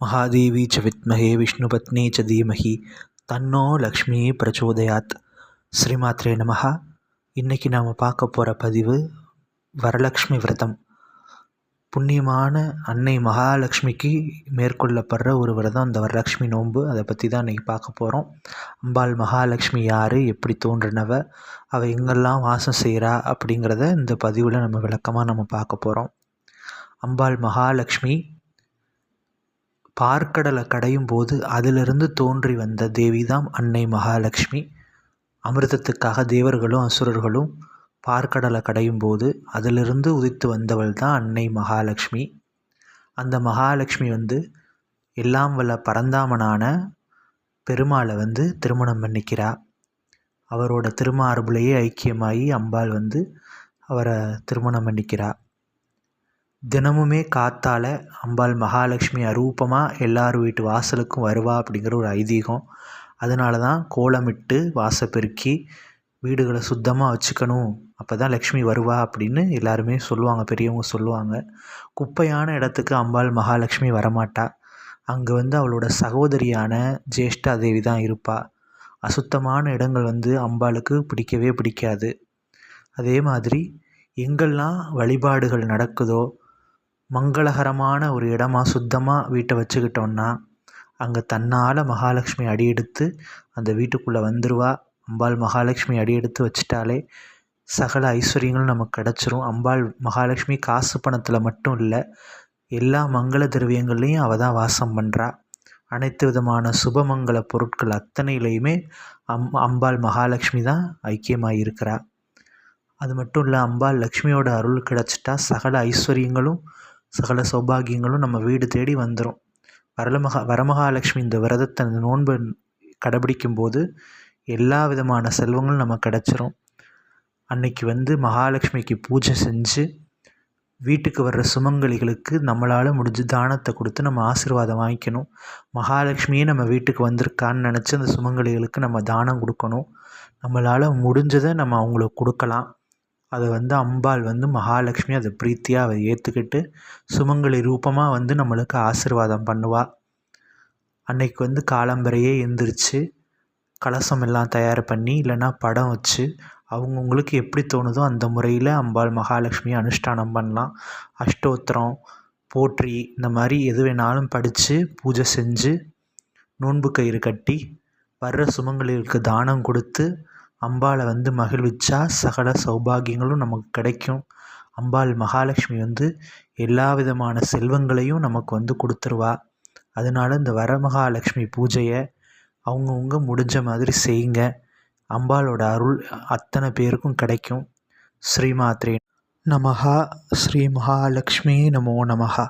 महादेवी च विद्महे विष्णुपत्नी च धीमहि தன்னோ லக்ஷ்மி பிரச்சோதயாத். ஸ்ரீமாத்ரே நமஹ. இன்றைக்கி நாம் பார்க்க போகிற பதிவு வரலக்ஷ்மி விரதம். புண்ணியமான அன்னை மகாலட்சுமிக்கு மேற்கொள்ளப்படுற ஒரு விரதம் இந்த வரலக்ஷ்மி நோன்பு. அதை பற்றி தான் இன்றைக்கி பார்க்க போகிறோம். அம்பாள் மகாலட்சுமி யார், எப்படி தோன்றினவ, அவள் எங்கெல்லாம் வாசம் செய்கிறா அப்படிங்கிறத இந்த பதிவில் நம்ம விளக்கமாக பார்க்க போகிறோம். அம்பாள் மகாலட்சுமி பார்க்கடலை கடையும் போது அதிலிருந்து தோன்றி வந்த தேவி தான் அன்னை மகாலட்சுமி. அமிர்தத்துக்காக தேவர்களும் அசுரர்களும் பார்க்கடலை கடையும் போது அதிலிருந்து உதித்து வந்தவள் தான் அன்னை மகாலட்சுமி. அந்த மகாலட்சுமி எல்லாம் வல்ல பரந்தாமனான பெருமாளை திருமணம் பண்ணிக்கிறா. அவரோட திருமார்புலையே ஐக்கியமாகி அம்பாள் அவரை திருமணம் பண்ணிக்கிறா. தினமுமே காத்தால அம்பாள் மகாலட்சுமி அரூபமாக எல்லார் வீட்டு வாசலுக்கும் வருவா அப்படிங்கிற ஒரு ஐதீகம். அதனால தான் கோலமிட்டு வாசப்பெருக்கி வீடுகளை சுத்தமாக வச்சுக்கணும், அப்போ தான் லக்ஷ்மி வருவா அப்படின்னு எல்லாருமே சொல்லுவாங்க, பெரியவங்க சொல்லுவாங்க. குப்பையான இடத்துக்கு அம்பாள் மகாலட்சுமி வரமாட்டா. அங்கே அவளோட சகோதரியான ஜேஷ்டா தேவி தான் இருப்பாள். அசுத்தமான இடங்கள் அம்பாளுக்கு பிடிக்கவே பிடிக்காது. அதே மாதிரி எங்கெல்லாம் வழிபாடுகள் நடக்குதோ, மங்களகரமான ஒரு இடமா சுத்தமாக வீட்டை வச்சுக்கிட்டோன்னா அங்கே தன்னால் மகாலட்சுமி அடியெடுத்து அந்த வீட்டுக்குள்ளே வந்துடுவா. அம்பாள் மகாலட்சுமி அடியெடுத்து வச்சிட்டாலே சகல ஐஸ்வர்யங்களும் நமக்கு கிடச்சிரும். அம்பாள் மகாலட்சுமி காசு பணத்தில் மட்டும் இல்லை, எல்லா மங்கள திரவியங்கள்லேயும் அவள் தான் வாசம் பண்ணுறா. அனைத்து விதமான சுபமங்கல பொருட்கள் அத்தனையிலையுமே அம்பாள் மகாலட்சுமி தான் ஐக்கியமாக இருக்கிறா. அது மட்டும் இல்லை, அம்பாள் லக்ஷ்மியோட அருள் கிடச்சிட்டா சகல ஐஸ்வர்யங்களும் சகல சௌபாகியங்களும் நம்ம வீடு தேடி வந்துடும். வரமகாலட்சுமி இந்த விரதத்தை, இந்த நோன்பு கடைபிடிக்கும் போது எல்லா விதமான செல்வங்களும் நமக்கு கிடச்சிரும். அன்னைக்கு மகாலட்சுமிக்கு பூஜை செஞ்சு வீட்டுக்கு வர்ற சுமங்கலிகளுக்கு நம்மளால் முடிஞ்ச தானத்தை கொடுத்து நம்ம ஆசீர்வாதம் வாங்கிக்கணும். மகாலட்சுமியே நம்ம வீட்டுக்கு வந்திருக்கான்னு நினச்சி அந்த சுமங்கலிகளுக்கு நம்ம தானம் கொடுக்கணும். நம்மளால் முடிஞ்சதை நம்ம அவங்களுக்கு கொடுக்கலாம். அதை அம்பாள் மகாலட்சுமி அதை பிரீத்தியாக அதை ஏற்றுக்கிட்டு சுமங்கலி ரூபமாக நம்மளுக்கு ஆசீர்வாதம் பண்ணுவாள். அன்னைக்கு காலம்பரையே எந்திரிச்சு கலசம் எல்லாம் தயார் பண்ணி, இல்லைன்னா படம் வச்சு அவங்கவுங்களுக்கு எப்படி தோணுதோ அந்த முறையில் அம்பாள் மகாலட்சுமியை அனுஷ்டானம் பண்ணலாம். அஷ்டோத்திரம், போற்றி, இந்த மாதிரி எது வேணாலும் படித்து பூஜை செஞ்சு நோன்பு கயிறு கட்டி வர்ற சுமங்கலிகளுக்கு தானம் கொடுத்து அம்பாளை மகிழ்விச்சா சகல சௌபாகியங்களும் நமக்கு கிடைக்கும். அம்பாள் மகாலட்சுமி எல்லா விதமான செல்வங்களையும் நமக்கு கொடுத்துருவா. அதனால் இந்த வரமகாலட்சுமி பூஜையை அவங்கவுங்க முடிஞ்ச மாதிரி செய்யுங்க. அம்பாளோட அருள் அத்தனை பேருக்கும் கிடைக்கும். ஸ்ரீமாத்ரே நமஹா. ஸ்ரீ மகாலட்சுமி நமோ நமஹா.